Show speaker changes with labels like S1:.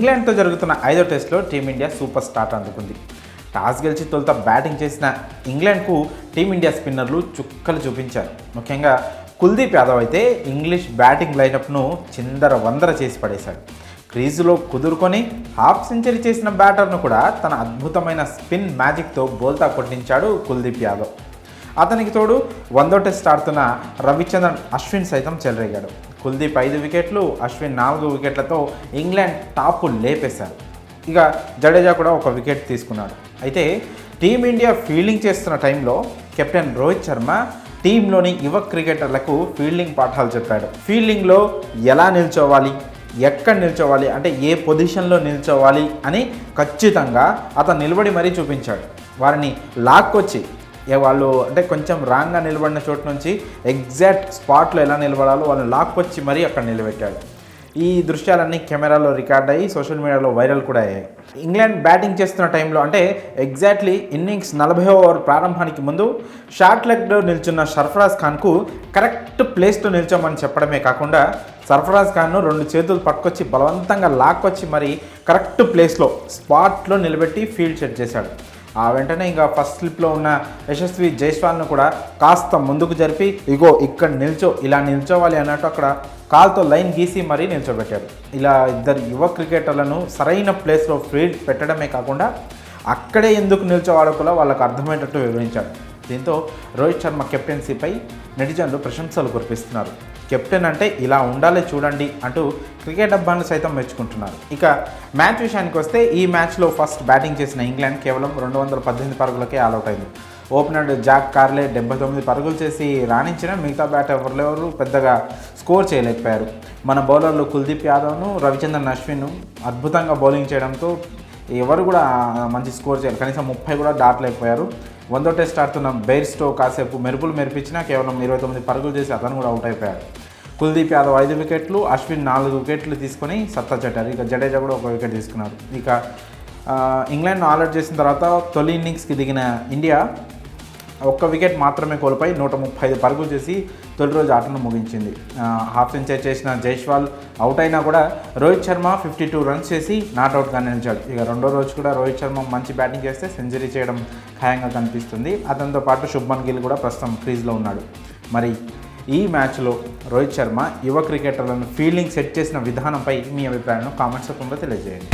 S1: ఇంగ్లాండ్తో జరుగుతున్న 5వ టెస్ట్లో టీమిండియా సూపర్ స్టార్ట్ అందుకుంది. టాస్ గెలిచి తొలుత బ్యాటింగ్ చేసిన ఇంగ్లాండ్కు టీమిండియా స్పిన్నర్లు చుక్కలు చూపించారు. ముఖ్యంగా కుల్దీప్ యాదవ్ అయితే ఇంగ్లీష్ బ్యాటింగ్ లైనప్ను చిందర వందర చేసి పడేశాడు. క్రీజులో కుదురుకొని హాఫ్ సెంచరీ చేసిన బ్యాటర్ను కూడా తన అద్భుతమైన స్పిన్ మ్యాజిక్తో బోల్తా కొట్టించాడు కుల్దీప్ యాదవ్. అతనికి తోడు 100వ టెస్ట్ ఆడుతున్న రవిచంద్రన్ అశ్విన్ సైతం చెలరేగాడు. కుల్దీప్ 5 వికెట్లు, అశ్విన్ 4 వికెట్లతో ఇంగ్లాండ్ టాపు లేపేశారు. ఇక జడేజా కూడా 1 వికెట్ తీసుకున్నాడు. అయితే టీమిండియా ఫీల్డింగ్ చేస్తున్న టైంలో కెప్టెన్ రోహిత్ శర్మ టీంలోని యువ క్రికెటర్లకు ఫీల్డింగ్ పాఠాలు చెప్పాడు. ఫీల్డింగ్లో ఎలా నిల్చోవాలి, ఎక్కడ నిల్చోవాలి, అంటే ఏ పొజిషన్లో నిల్చోవాలి అని ఖచ్చితంగా అతను నిలబడి మరీ చూపించాడు. వారిని లాక్కొచ్చి వాళ్ళు అంటే కొంచెం రాంగ్గా నిలబడిన చోటు నుంచి ఎగ్జాక్ట్ స్పాట్లో ఎలా నిలబడాలో వాళ్ళని లాక్కొచ్చి మరీ అక్కడ నిలబెట్టాడు. ఈ దృశ్యాలన్నీ కెమెరాలో రికార్డ్ అయ్యి సోషల్ మీడియాలో వైరల్ కూడా అయ్యాయి. ఇంగ్లాండ్ బ్యాటింగ్ చేస్తున్న టైంలో అంటే ఎగ్జాక్ట్లీ ఇన్నింగ్స్ 40వ ఓవర్ ప్రారంభానికి ముందు షార్ట్ లెగ్లో నిల్చున్న సర్ఫరాజ్ ఖాన్కు కరెక్ట్ ప్లేస్లో నిల్చోమని చెప్పడమే కాకుండా సర్ఫరాజ్ ఖాన్ను 2 చేతులు పట్టుకొచ్చి బలవంతంగా లాక్కొచ్చి మరి కరెక్ట్ ప్లేస్లో స్పాట్లో నిలబెట్టి ఫీల్డ్ సెట్ చేశాడు. ఆ వెంటనే ఇంకా ఫస్ట్ స్లిప్లో ఉన్న యశస్వి జైస్వాల్ను కూడా కాస్త ముందుకు జరిపి ఇగో ఇక్కడ నిల్చో, ఇలా నిల్చోవాలి అన్నట్టు అక్కడ కాల్తో లైన్ గీసి మరీ నిల్చోబెట్టాడు. ఇలా ఇద్దరు యువ క్రికెటర్లను సరైన ప్లేస్లో ఫీల్డ్ పెట్టడమే కాకుండా అక్కడే ఎందుకు నిల్చోవాలో కూడా వాళ్ళకు అర్థమయ్యేటట్టు వివరించాడు. దీంతో రోహిత్ శర్మ కెప్టెన్సీపై నెటిజన్లు ప్రశంసలు కురిపిస్తున్నారు. కెప్టెన్ అంటే ఇలా ఉండాలి చూడండి అంటూ క్రికెట్ అబ్బాయిలు సైతం మెచ్చుకుంటున్నారు. ఇక మ్యాచ్ విషయానికి వస్తే ఈ మ్యాచ్లో ఫస్ట్ బ్యాటింగ్ చేసిన ఇంగ్లాండ్ కేవలం 218 పరుగులకే ఆల్అవుట్ అయింది. ఓపెనర్ జాక్ కార్లే 79 పరుగులు చేసి రాణించిన మిగతా బ్యాటర్లు పెద్దగా స్కోర్ చేయలేకపోయారు. మన బౌలర్లు కుల్దీప్ యాదవ్ను, రవిచంద్రన్ అశ్విన్ అద్భుతంగా బౌలింగ్ చేయడంతో ఎవరు కూడా మంచి స్కోర్ చేయాలి, కనీసం 30 కూడా దాటలేకపోయారు. 100వ టెస్ట్ ఆడుతున్న బెయిర్స్టో కాసేపు మెరుపులు మెరిపించినా కేవలం 29 పరుగులు చేసి అతను కూడా అవుట్ అయిపోయాడు. కుల్దీప్ యాదవ్ 5 వికెట్లు, అశ్విన్ 4 వికెట్లు తీసుకొని సత్తా చాటారు. ఇక జడేజా కూడా 1 వికెట్ తీసుకున్నారు. ఇక ఇంగ్లాండ్ను ఆల్అౌట్ చేసిన తర్వాత తొలి ఇన్నింగ్స్కి దిగిన ఇండియా 1 వికెట్ మాత్రమే కోల్పోయి 135 పరుగులు చేసి తొలి రోజు ఆటను ముగించింది. హాఫ్ సెంచరీ చేసిన జైస్వాల్ అవుట్ అయినా కూడా రోహిత్ శర్మ 52 రన్స్ చేసి నాట్అవుట్గా నిలిచాడు. ఇక 2వ రోజు కూడా రోహిత్ శర్మ మంచి బ్యాటింగ్ చేస్తే సెంచరీ చేయడం ఖాయంగా కనిపిస్తుంది. అతనితో పాటు శుభ్మన్ గిల్ కూడా ప్రస్తుతం క్రీజ్లో ఉన్నాడు. మరి ఈ మ్యాచ్లో రోహిత్ శర్మ యువ క్రికెటర్లను ఫీల్డింగ్ సెట్ చేసిన విధానంపై మీ అభిప్రాయాలను కామెంట్స్ రూపంలో తెలియజేయండి.